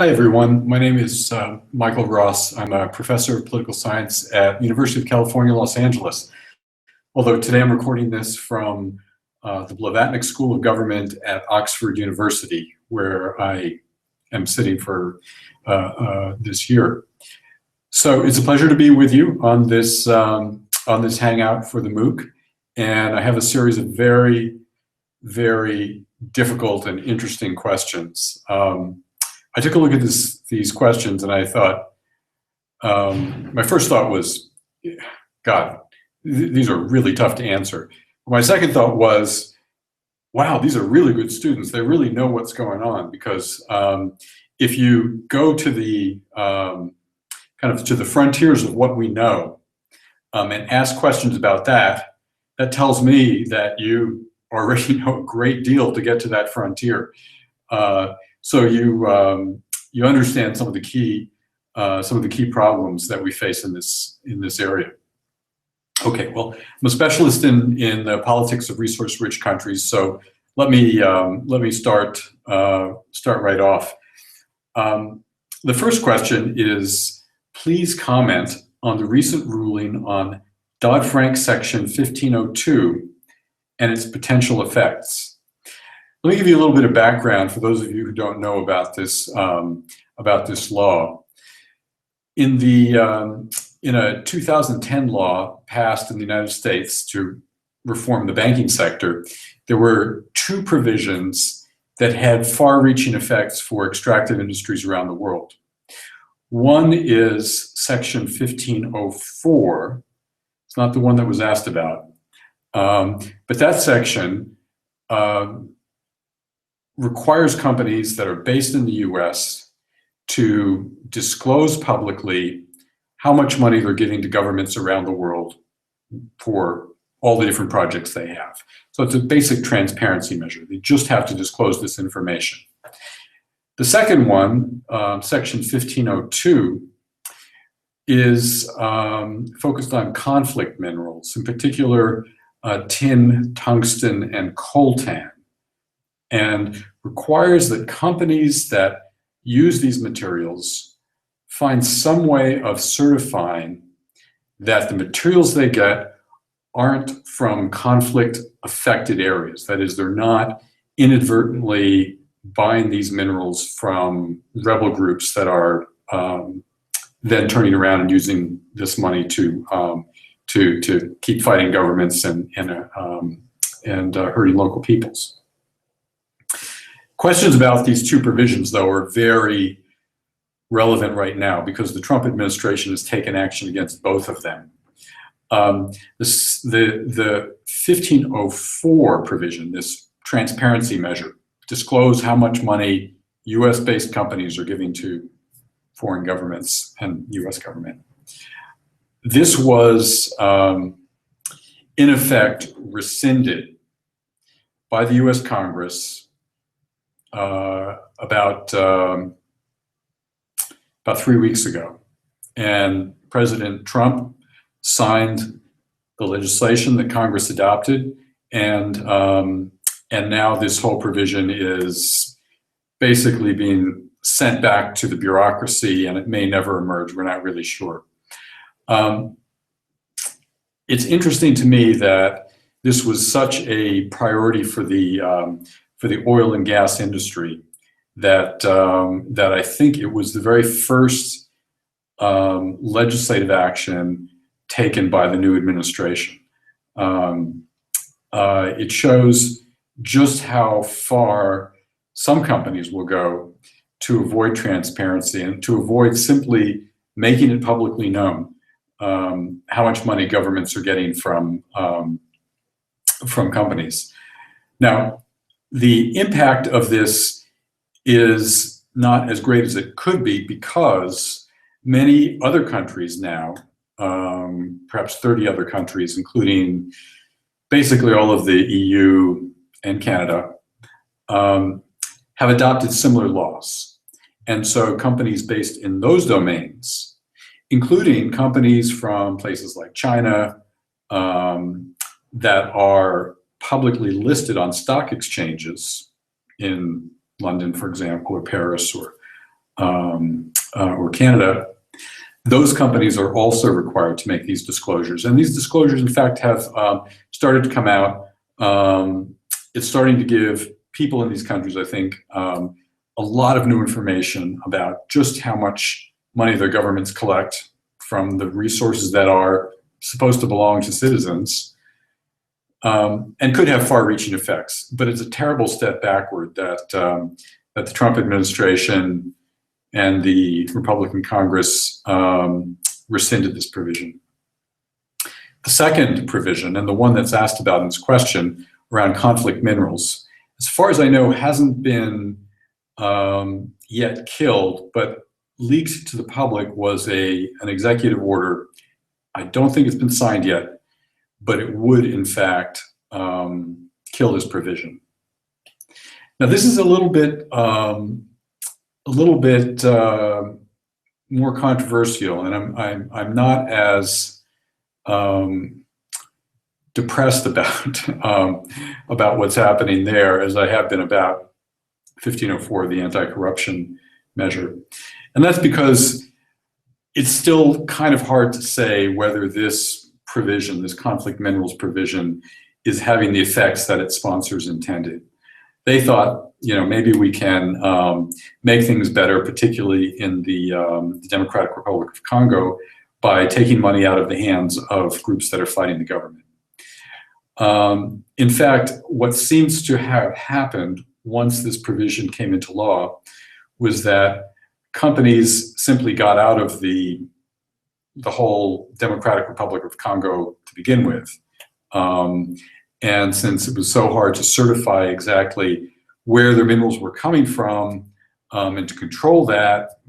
Hi, everyone. My name is Michael Ross. I'm a professor of political science at the University of California, Los Angeles. Although today I'm recording this from the Blavatnik School of Government at Oxford University, where I am sitting for this year. So it's a pleasure to be with you on this hangout for the MOOC. And I have a series of very, very difficult and interesting questions. I took a look at these questions and I thought, my first thought was, God, these are really tough to answer. My second thought was, wow, these are really good students. They really know what's going on, because if you go to the kind of to the frontiers of what we know and ask questions about that, that tells me that you already know a great deal to get to that frontier. So you understand some of the key problems that we face in this area. Okay, well, I'm a specialist in the politics of resource-rich countries, so let me start right off. The first question is, please comment on the recent ruling on Dodd-Frank Section 1502 and its potential effects. Let me give you a little bit of background for those of you who don't know about this law. In a 2010 law passed in the United States to reform the banking sector, there were two provisions that had far-reaching effects for extractive industries around the world. One is Section 1504. It's not the one that was asked about, but that section requires companies that are based in the US to disclose publicly how much money they're giving to governments around the world for all the different projects they have. So it's a basic transparency measure. They just have to disclose this information. The second one, Section 1502, is focused on conflict minerals, in particular tin, tungsten, and coltan, and requires that companies that use these materials find some way of certifying that the materials they get aren't from conflict-affected areas. That is, they're not inadvertently buying these minerals from rebel groups that are then turning around and using this money to keep fighting governments and hurting local peoples. Questions about these two provisions, though, are very relevant right now because the Trump administration has taken action against both of them. The 1504 provision, this transparency measure, disclose how much money US-based companies are giving to foreign governments and US government. This was, in effect, rescinded by the US Congress about 3 weeks ago, and President Trump signed the legislation that Congress adopted, and now this whole provision is basically being sent back to the bureaucracy, and it may never emerge. We're not really sure. It's interesting to me that this was such a priority for the oil and gas industry that I think it was the very first legislative action taken by the new administration. It shows just how far some companies will go to avoid transparency and to avoid simply making it publicly known how much money governments are getting from companies. Now, the impact of this is not as great as it could be because many other countries now, perhaps 30 other countries, including basically all of the EU and Canada, have adopted similar laws. And so companies based in those domains, including companies from places like China that are publicly listed on stock exchanges in London, for example, or Paris, or or Canada, those companies are also required to make these disclosures. And these disclosures, in fact, have started to come out. It's starting to give people in these countries, I think, a lot of new information about just how much money their governments collect from the resources that are supposed to belong to citizens, and could have far-reaching effects. But it's a terrible step backward that that the Trump administration and the Republican Congress rescinded this provision. The second provision, and the one that's asked about in this question, around conflict minerals, as far as I know, hasn't been yet killed, but leaked to the public was an executive order. I don't think it's been signed yet, but it would, in fact, kill this provision. Now, this is a little bit more controversial, and I'm not as depressed about what's happening there as I have been about 1504, the anti-corruption measure. And that's because it's still kind of hard to say whether this provision, this conflict minerals provision, is having the effects that its sponsors intended. They thought, maybe we can make things better, particularly in the Democratic Republic of Congo, by taking money out of the hands of groups that are fighting the government. In fact, what seems to have happened once this provision came into law was that companies simply got out of the whole Democratic Republic of Congo to begin with. And since it was so hard to certify exactly where their minerals were coming from, and to control that,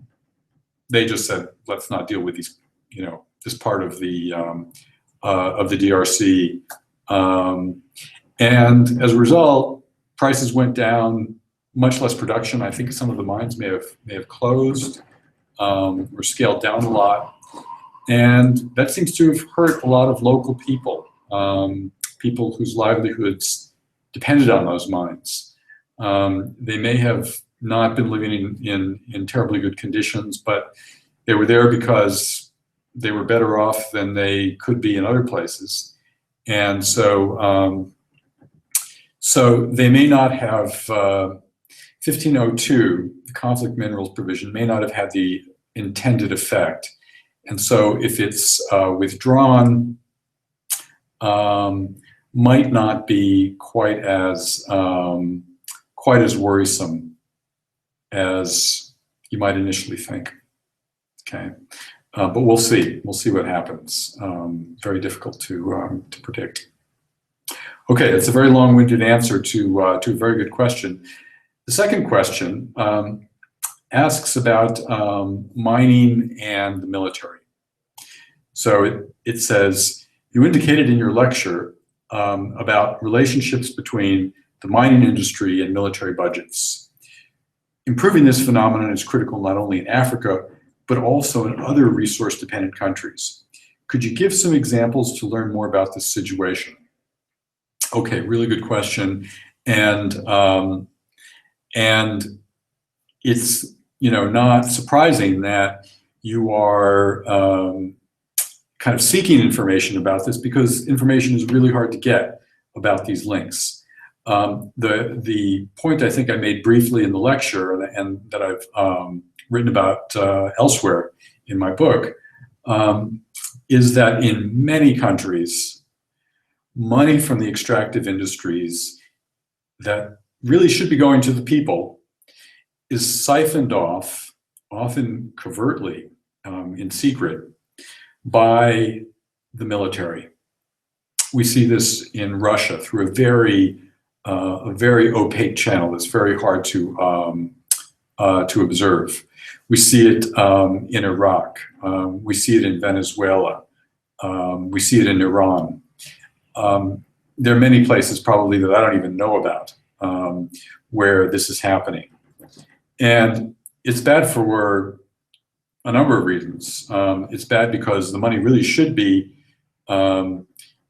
they just said, let's not deal with these, this part of the DRC. And as a result, prices went down, much less production. I think some of the mines may have closed, or scaled down a lot. And that seems to have hurt a lot of local people, people whose livelihoods depended on those mines. They may have not been living in terribly good conditions, but they were there because they were better off than they could be in other places. And so, so they may not have, 1502, the conflict minerals provision, may not have had the intended effect. And so if it's withdrawn, might not be quite as worrisome as you might initially think. Okay, but we'll see. We'll see what happens. Very difficult to predict. Okay, it's a very long-winded answer to a very good question. The second question asks about mining and the military. So it says, you indicated in your lecture about relationships between the mining industry and military budgets. Improving this phenomenon is critical not only in Africa, but also in other resource-dependent countries. Could you give some examples to learn more about this situation? Okay, really good question. And it's not surprising that you are kind of seeking information about this, because information is really hard to get about these links. The point I think I made briefly in the lecture, and that I've written about elsewhere in my book, is that in many countries, money from the extractive industries that really should be going to the people is siphoned off, often covertly, in secret, by the military. We see this in Russia through a very opaque channel that's very hard to observe. We see it in Iraq. We see it in Venezuela. We see it in Iran. There are many places probably that I don't even know about where this is happening. And it's bad for a number of reasons. It's bad because the money really should be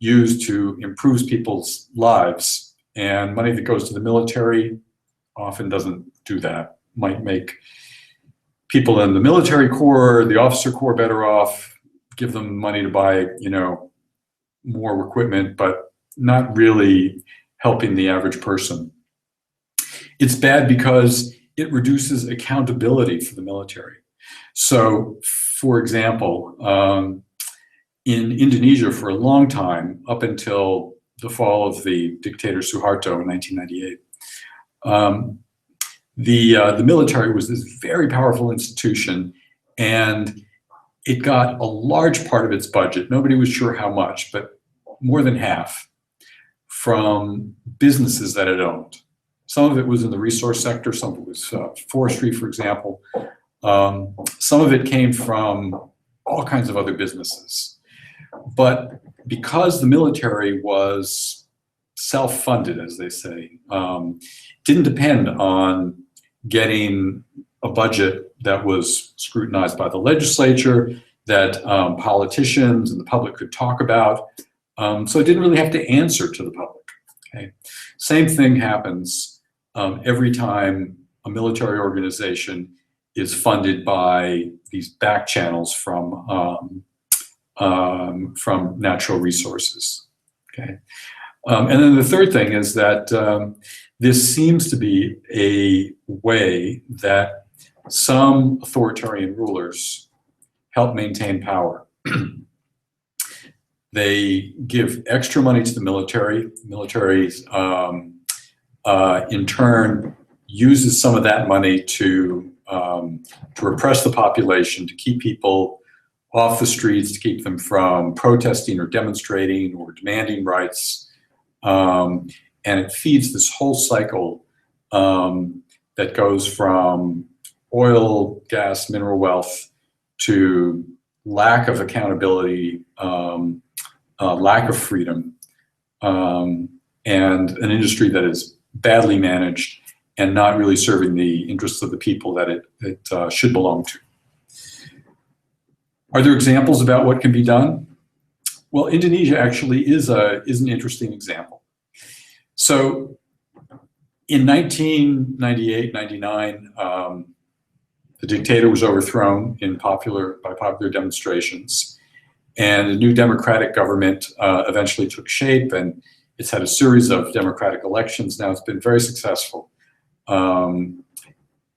used to improve people's lives, and money that goes to the military often doesn't do that. Might make people in the military corps, the officer corps better off, give them money to buy, more equipment, but not really helping the average person. It's bad because it reduces accountability for the military. So, for example, in Indonesia for a long time, up until the fall of the dictator Suharto in 1998, the military was this very powerful institution, and it got a large part of its budget, nobody was sure how much, but more than half, from businesses that it owned. Some of it was in the resource sector, some of it was forestry, for example. Some of it came from all kinds of other businesses. But because the military was self-funded, as they say, didn't depend on getting a budget that was scrutinized by the legislature, that politicians and the public could talk about. So it didn't really have to answer to the public. Okay? Same thing happens every time a military organization is funded by these back channels from natural resources. Okay, and then the third thing is that this seems to be a way that some authoritarian rulers help maintain power. They give extra money to the military. The military, in turn, uses some of that money to repress the population, to keep people off the streets, to keep them from protesting or demonstrating or demanding rights. And it feeds this whole cycle that goes from oil, gas, mineral wealth to lack of accountability, lack of freedom, and an industry that is badly managed and not really serving the interests of the people that it should belong to. Are there examples about what can be done? Well, Indonesia actually is an interesting example. So in 1998, 99, the dictator was overthrown by popular demonstrations, and a new democratic government eventually took shape, and it's had a series of democratic elections now. It's been very successful.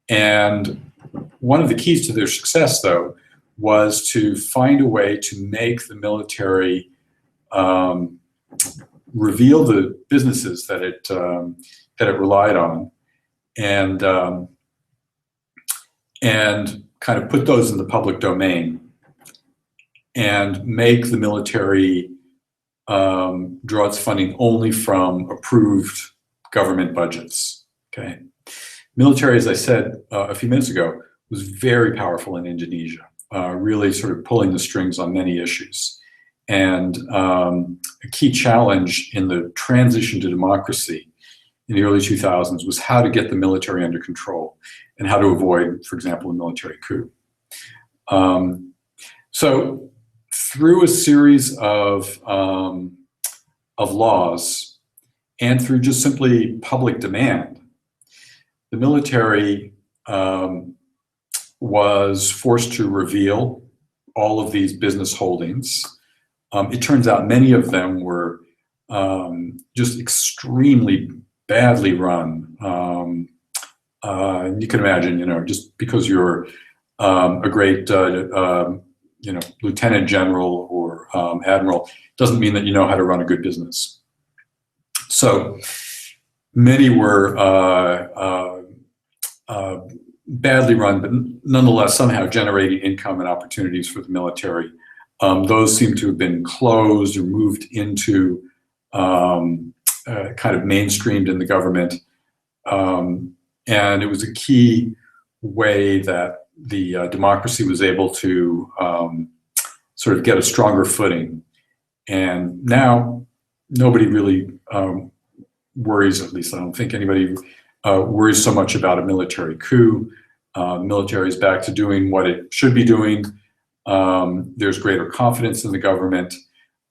And one of the keys to their success, though, was to find a way to make the military reveal the businesses that it relied on, and kind of put those in the public domain, and make the military draw its funding only from approved government budgets. Okay, military, as I said a few minutes ago, was very powerful in Indonesia, really sort of pulling the strings on many issues. And a key challenge in the transition to democracy in the early 2000s was how to get the military under control and how to avoid, for example, a military coup. So through a series of laws and through just simply public demand, the military was forced to reveal all of these business holdings. It turns out many of them were just extremely badly run. You can imagine, just because you're a great, lieutenant general or admiral, doesn't mean that you know how to run a good business. So many were badly run, but nonetheless somehow generating income and opportunities for the military. Those seem to have been closed or moved into kind of mainstreamed in the government. And it was a key way that the democracy was able to sort of get a stronger footing. And now nobody really worries, at least I don't think anybody worries so much about a military coup. The military is back to doing what it should be doing. There's greater confidence in the government,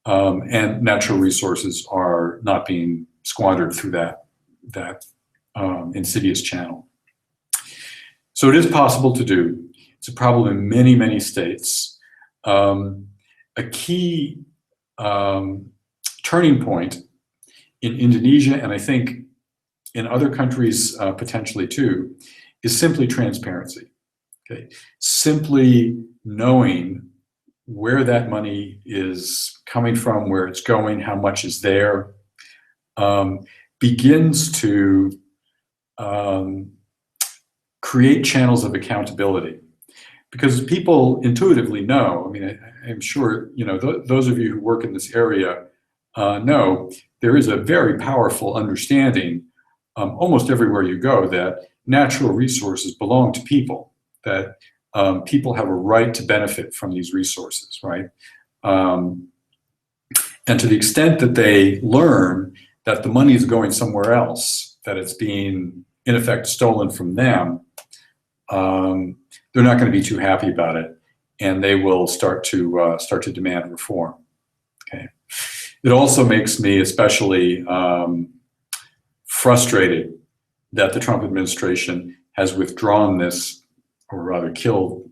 and natural resources are not being squandered through that insidious channel. So it is possible to do. It's a problem in many, many states. A key turning point in Indonesia, and I think in other countries potentially too, is simply transparency. Okay, simply knowing where that money is coming from, where it's going, how much is there, begins to create channels of accountability. Because people intuitively know, I mean, I'm sure, you know, those of you who work in this area know there is a very powerful understanding almost everywhere you go that natural resources belong to people, that people have a right to benefit from these resources, right? And to the extent that they learn that the money is going somewhere else, that it's being, in effect, stolen from them, they're not going to be too happy about it, and they will start to demand reform. Okay. It also makes me especially frustrated that the Trump administration has withdrawn this, or rather killed,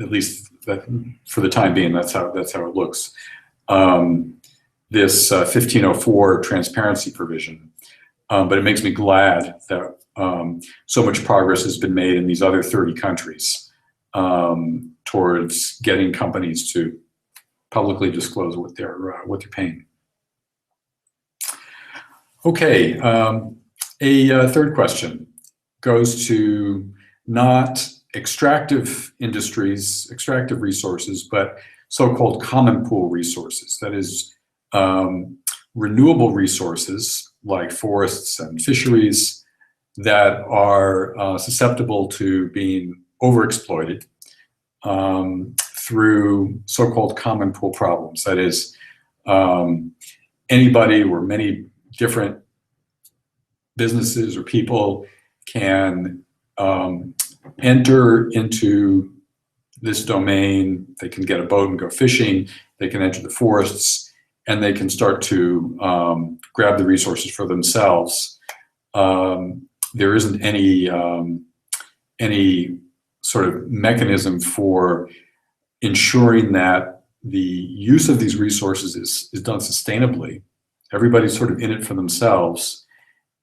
at least that, for the time being, that's how it looks. This 1504 transparency provision, but it makes me glad that so much progress has been made in these other 30 countries towards getting companies to publicly disclose what they're paying. Okay, a third question goes to not extractive industries, extractive resources, but so-called common pool resources. That is, renewable resources like forests and fisheries that are susceptible to being overexploited through so-called common pool problems. That is, anybody or many different businesses or people can enter into this domain. They can get a boat and go fishing. They can enter the forests, and they can start to grab the resources for themselves. There isn't any sort of mechanism for ensuring that the use of these resources is done sustainably. Everybody's sort of in it for themselves,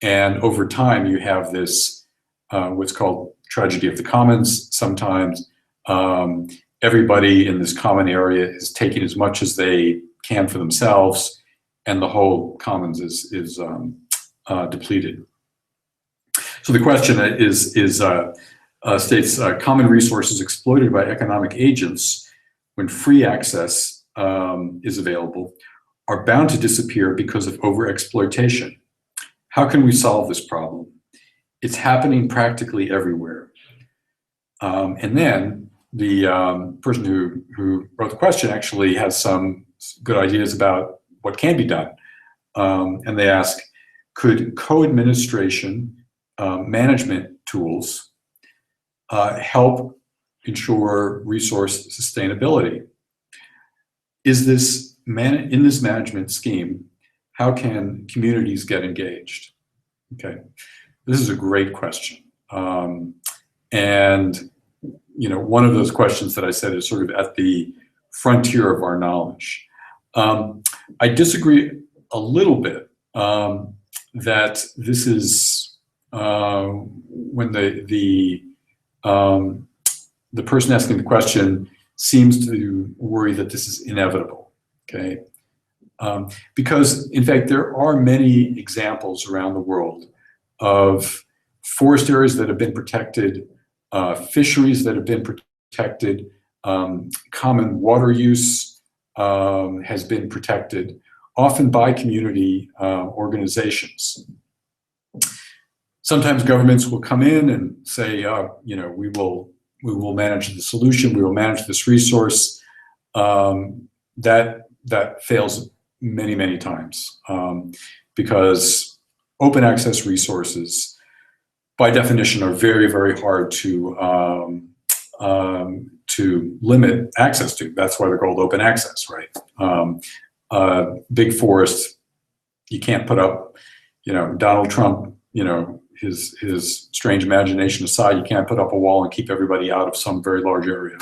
and over time you have this what's called tragedy of the commons. Sometimes everybody in this common area is taking as much as they can for themselves, and the whole commons is depleted. So the question states common resources exploited by economic agents when free access is available are bound to disappear because of overexploitation. How can we solve this problem? It's happening practically everywhere. And then the person who wrote the question actually has some good ideas about what can be done. And they ask, could co-administration management tools help ensure resource sustainability? In this management scheme, how can communities get engaged? Okay, this is a great question. And you know, one of those questions that I said is sort of at the frontier of our knowledge. I disagree a little bit that this is when the person asking the question seems to worry that this is inevitable. Okay, because in fact there are many examples around the world of forest areas that have been protected, fisheries that have been protected, common water use has been protected, often by community organizations. Sometimes governments will come in and say, you know, we will manage the solution, we will manage this resource. That fails many, many times because open access resources, by definition, are very, very hard to limit access to. That's why they're called open access, right? Big forest, you can't put up, you know, Donald Trump, you know, his strange imagination aside, you can't put up a wall and keep everybody out of some very large area.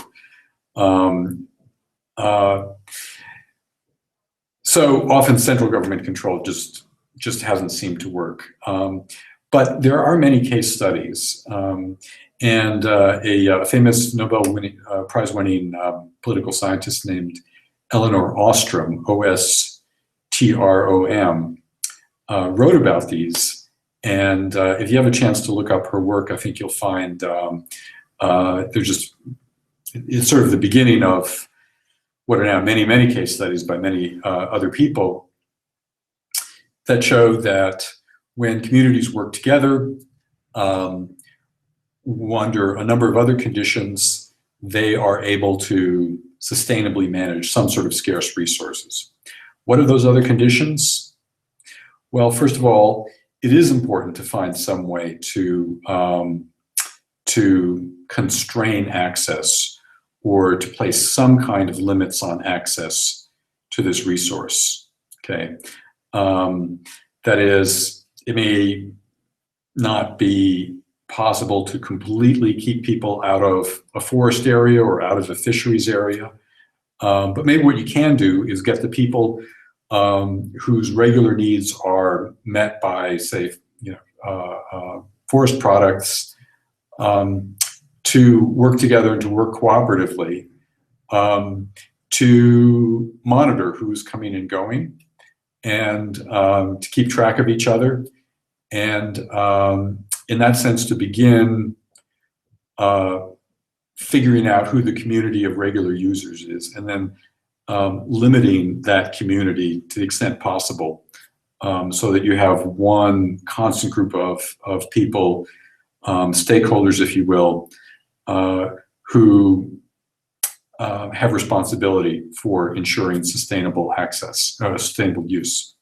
So often central government control just hasn't seemed to work. But there are many case studies. And a famous Nobel Prize-winning political scientist named Elinor Ostrom, Ostrom, wrote about these. And if you have a chance to look up her work, I think you'll find it's sort of the beginning of what are now many, many case studies by many other people that show that when communities work together, under a number of other conditions, they are able to sustainably manage some sort of scarce resources. What are those other conditions? Well, first of all, it is important to find some way to constrain access or to place some kind of limits on access to this resource, okay? That is, it may not be possible to completely keep people out of a forest area or out of a fisheries area, but maybe what you can do is get the people whose regular needs are met by, say, forest products to work together and to work cooperatively to monitor who's coming and going and to keep track of each other, and in that sense to begin figuring out who the community of regular users is, and then limiting that community to the extent possible so that you have one constant group of people, stakeholders, if you will, who have responsibility for ensuring sustainable access, sustainable use.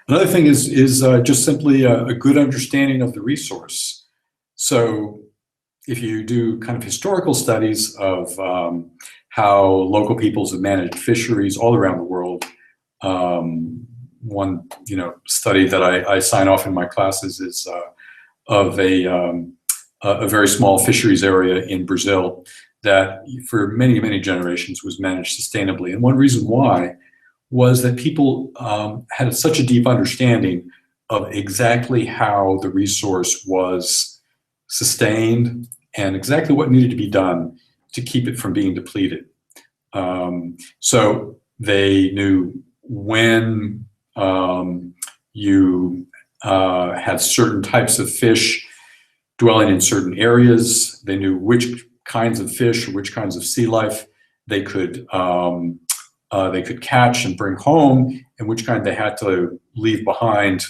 Another thing is just simply a good understanding of the resource. So if you do kind of historical studies of how local peoples have managed fisheries all around the world, one study that I sign off in my classes is of a very small fisheries area in Brazil that for many, many generations was managed sustainably. And one reason why was that people had such a deep understanding of exactly how the resource was sustained and exactly what needed to be done to keep it from being depleted. So they knew when you had certain types of fish dwelling in certain areas. They knew which kinds of fish or which kinds of sea life they could catch and bring home, and which kind they had to leave behind,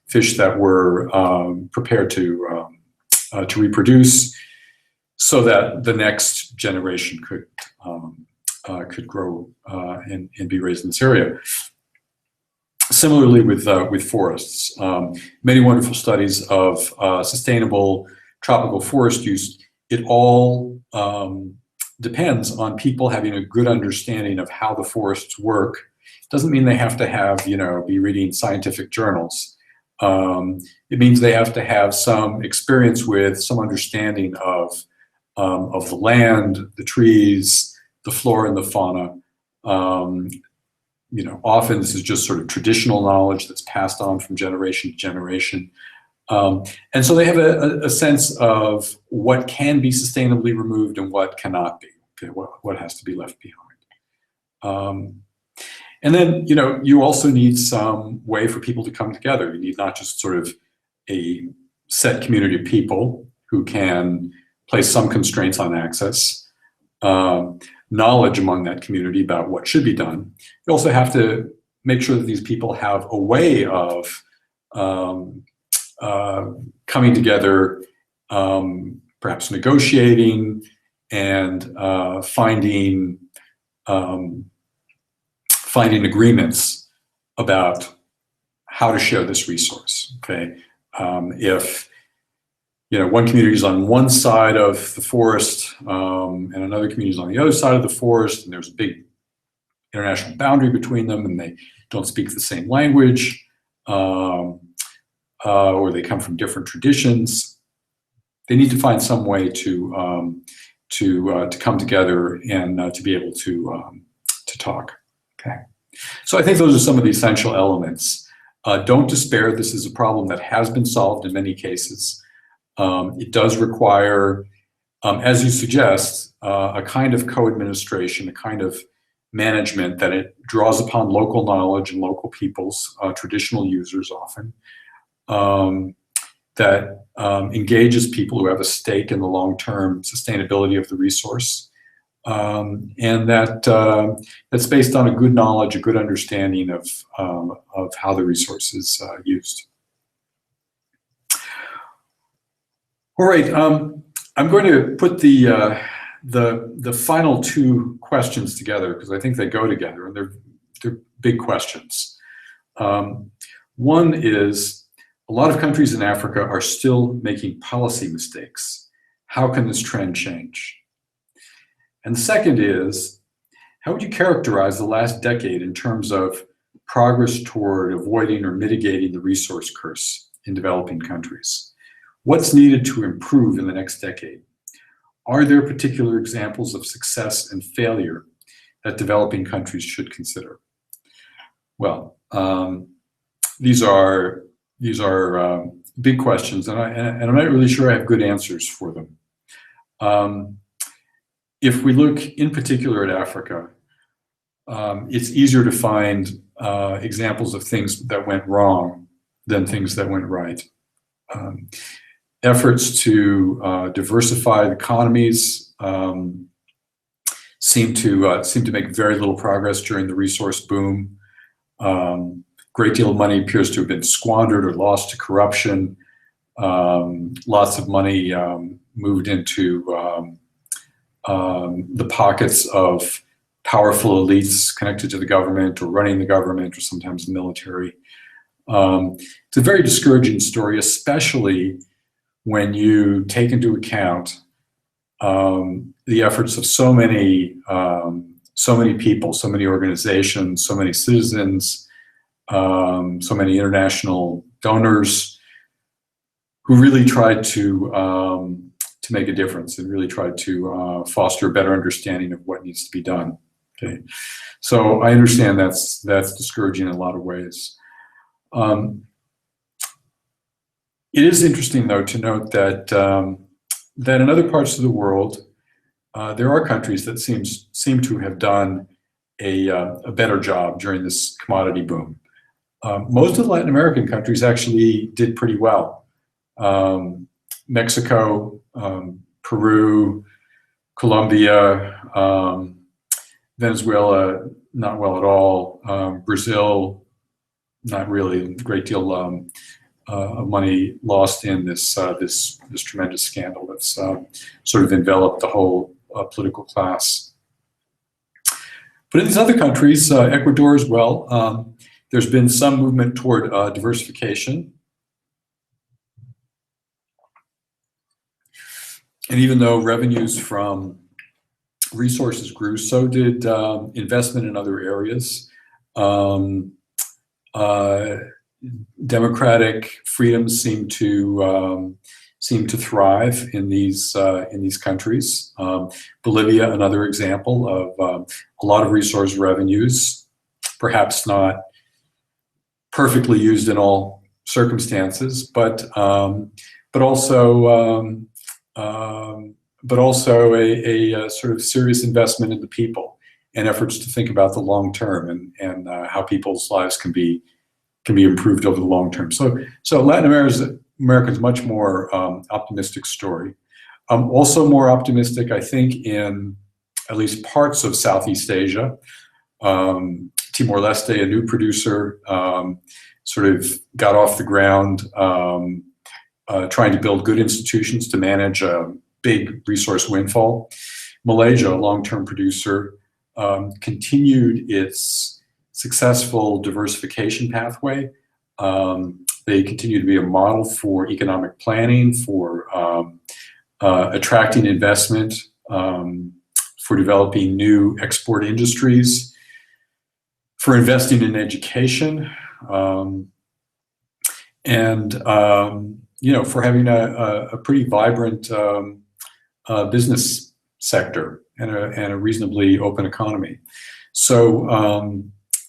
fish that were prepared to reproduce, so that the next generation could grow and be raised in this area. Similarly with forests, many wonderful studies of sustainable tropical forest use. It all depends on people having a good understanding of how the forests work. It doesn't mean they have to have, be reading scientific journals. It means they have to have some experience with, some understanding of the land, the trees, the flora and the fauna. Often this is just sort of traditional knowledge that's passed on from generation to generation. And so they have a sense of what can be sustainably removed and what cannot be, okay, what has to be left behind. And then, you also need some way for people to come together. You need not just sort of a set community of people who can place some constraints on access, knowledge among that community about what should be done. You also have to make sure that these people have a way of coming together, perhaps negotiating and finding agreements about how to share this resource. Okay, if one community is on one side of the forest and another community is on the other side of the forest, and there's a big international boundary between them, and they don't speak the same language. or they come from different traditions. They need to find some way to come together and to be able to talk. Okay, so I think those are some of the essential elements. Don't despair. This is a problem that has been solved in many cases. It does require, as you suggest, a kind of co-administration, a kind of management that it draws upon local knowledge and local peoples, traditional users often, that engages people who have a stake in the long-term sustainability of the resource, and that's based on a good knowledge, a good understanding of how the resource is used. All right, I'm going to put the final two questions together because I think they go together, and they're big questions. One is, a lot of countries in Africa are still making policy mistakes. How can this trend change? And the second is, how would you characterize the last decade in terms of progress toward avoiding or mitigating the resource curse in developing countries? What's needed to improve in the next decade? Are there particular examples of success and failure that developing countries should consider? Well, these are big questions, and I'm not really sure I have good answers for them. If we look in particular at Africa, it's easier to find examples of things that went wrong than things that went right. Efforts to diversify economies seem to make very little progress during the resource boom. Great deal of money appears to have been squandered or lost to corruption. Lots of money moved into the pockets of powerful elites connected to the government or running the government or sometimes the military. It's a very discouraging story, especially when you take into account the efforts of so many people, so many organizations, so many citizens, so many international donors who really tried to make a difference and really tried to foster a better understanding of what needs to be done. Okay, so I understand that's discouraging in a lot of ways. It is interesting, though, to note that that in other parts of the world, there are countries that seem to have done a better job during this commodity boom. Most of the Latin American countries actually did pretty well. Mexico, Peru, Colombia, Venezuela, not well at all. Brazil, not really. A great deal of money lost in this tremendous scandal that's sort of enveloped the whole political class. But in these other countries, Ecuador as well, there's been some movement toward diversification. And even though revenues from resources grew, so did investment in other areas. Democratic freedoms seem to thrive in these countries. Bolivia, another example of a lot of resource revenues, perhaps not perfectly used in all circumstances, but also a sort of serious investment in the people and efforts to think about the long term and how people's lives can be improved over the long term. So Latin America's much more optimistic story. Also more optimistic, I think, in at least parts of Southeast Asia. Timor-Leste, a new producer, sort of got off the ground, trying to build good institutions to manage a big resource windfall. Malaysia, a long-term producer, continued its successful diversification pathway. They continue to be a model for economic planning, for attracting investment, for developing new export industries, for investing in education. and for having a pretty vibrant business sector and a reasonably open economy. So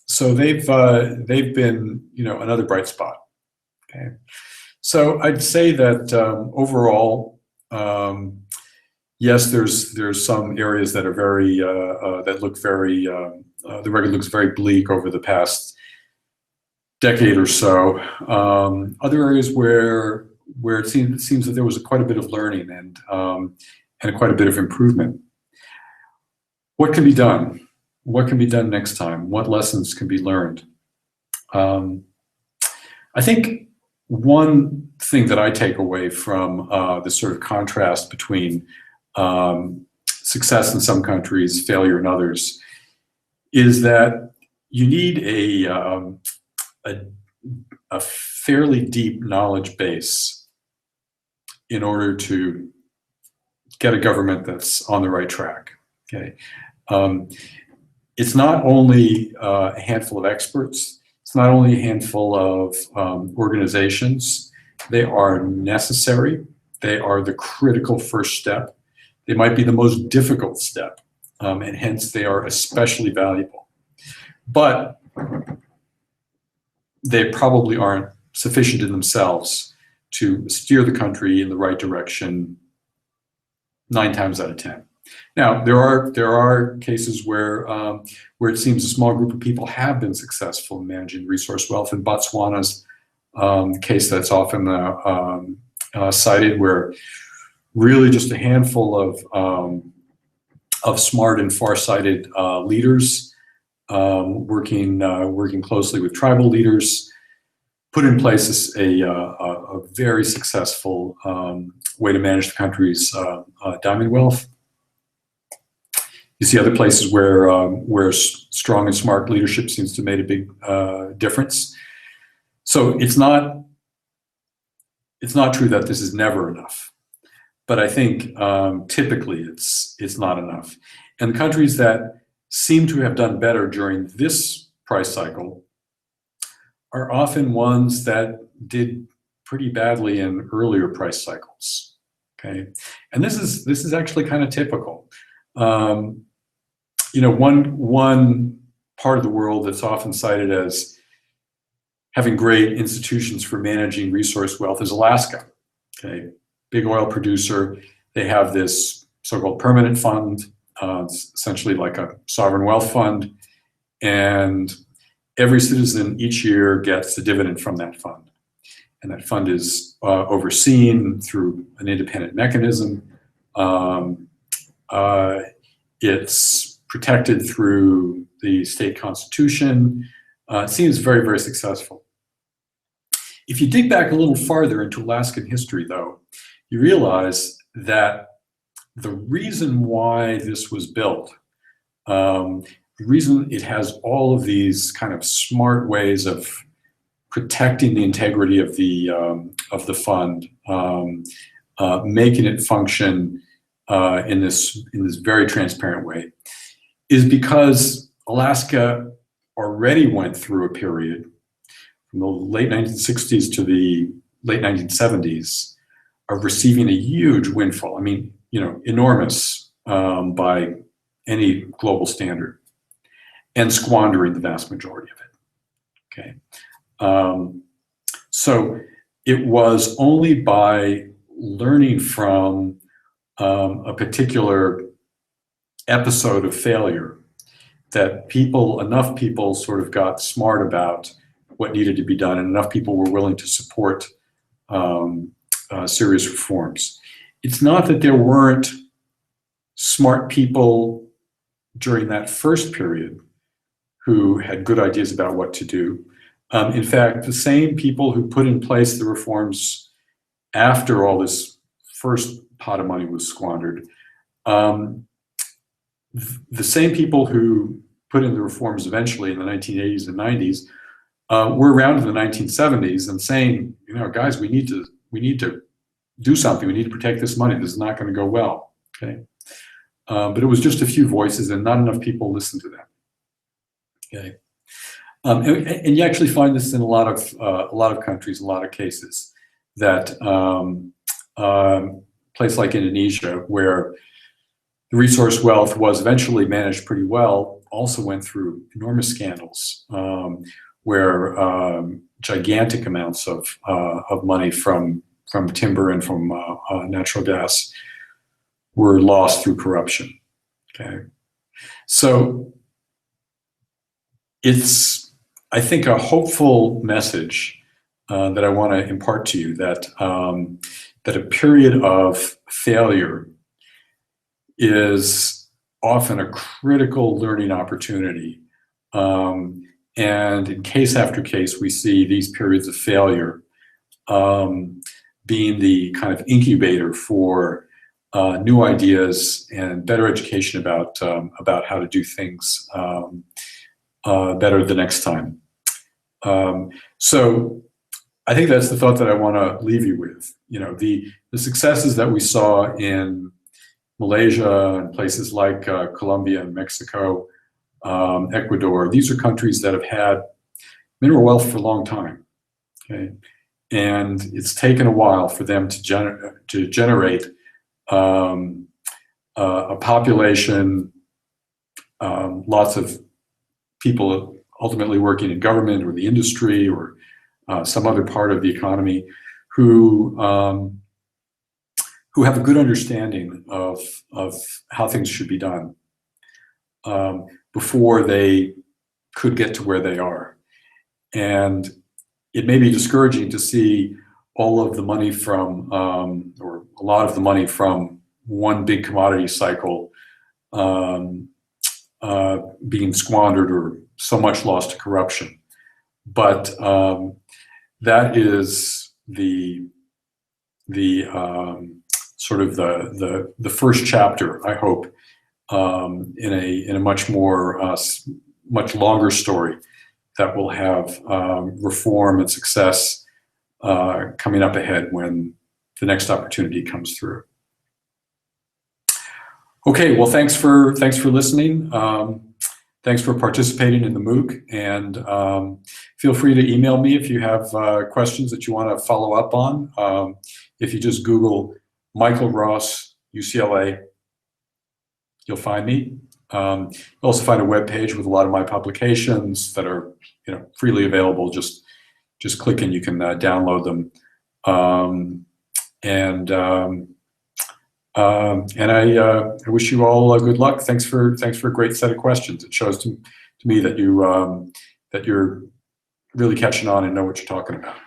so they've been another bright spot. Okay, so I'd say that overall, yes, there's some areas that are very that look very the record looks very bleak over the past decade or so. Other areas where it seems that there was quite a bit of learning and quite a bit of improvement. What can be done? What can be done next time? What lessons can be learned? I think one thing that I take away from this sort of contrast between success in some countries, failure in others, is that you need a fairly deep knowledge base in order to get a government that's on the right track. Okay, it's not only a handful of experts. It's not only a handful of organizations. They are necessary. They are the critical first step. They might be the most difficult step, and hence they are especially valuable. But they probably aren't sufficient in themselves to steer the country in the right direction 9 times out of 10. Now, there are cases where it seems a small group of people have been successful in managing resource wealth. In Botswana's case, that's often cited, where really just a handful of smart and far-sighted leaders working closely with tribal leaders put in place a very successful way to manage the country's diamond wealth. You see other places where strong and smart leadership seems to have made a big difference. So it's not true that this is never enough, but I think typically it's not enough. And the countries that seem to have done better during this price cycle are often ones that did pretty badly in earlier price cycles. Okay, and this is actually kind of typical. One part of the world that's often cited as having great institutions for managing resource wealth is Alaska. Okay, big oil producer. They have this so-called permanent fund. It's essentially like a sovereign wealth fund, and every citizen each year gets a dividend from that fund. And that fund is overseen through an independent mechanism. It's protected through the state constitution. It seems very, very successful. If you dig back a little farther into Alaskan history, though, you realize that the reason why this was built, the reason it has all of these kind of smart ways of protecting the integrity of the fund, making it function in this very transparent way, is because Alaska already went through a period from the late 1960s to the late 1970s of receiving a huge windfall. I mean, enormous by any global standard, and squandering the vast majority of it. Okay, so it was only by learning from a particular episode of failure that enough people sort of got smart about what needed to be done, and enough people were willing to support serious reforms. It's not that there weren't smart people during that first period who had good ideas about what to do. In fact, the same people who put in place the reforms after all this first pot of money was squandered, the same people who put in the reforms eventually in the 1980s and 90s were around in the 1970s and saying, guys, we need to do something. We need to protect this money. This is not going to go well. Okay, but it was just a few voices, and not enough people listened to them. Okay, And you actually find this in a lot of countries, a lot of cases, that place like Indonesia, where the resource wealth was eventually managed pretty well, also went through enormous scandals, where gigantic amounts of money from timber and from natural gas were lost through corruption. Okay, so it's, I think, a hopeful message that I want to impart to you, that that a period of failure is often a critical learning opportunity. And in case after case, we see these periods of failure being the kind of incubator for new ideas and better education about how to do things better the next time. So I think that's the thought that I want to leave you with. You know, the successes that we saw in Malaysia and places like Colombia and Mexico, Ecuador, these are countries that have had mineral wealth for a long time. Okay, and it's taken a while for them to generate a population, lots of people ultimately working in government or the industry or some other part of the economy who have a good understanding of how things should be done before they could get to where they are. And it may be discouraging to see all of the money from, or a lot of the money from one big commodity cycle being squandered or so much lost to corruption. But that is the sort of the first chapter, I hope, in a much more much longer story that will have reform and success coming up ahead when the next opportunity comes through. Okay, well, thanks for listening. Thanks for participating in the MOOC, and feel free to email me if you have questions that you want to follow up on. If you just Google Michael Ross, UCLA, you'll find me. You'll also find a web page with a lot of my publications that are, you know, freely available. Just click and you can download them. And I wish you all good luck. Thanks for a great set of questions. It shows to me that you're really catching on and know what you're talking about.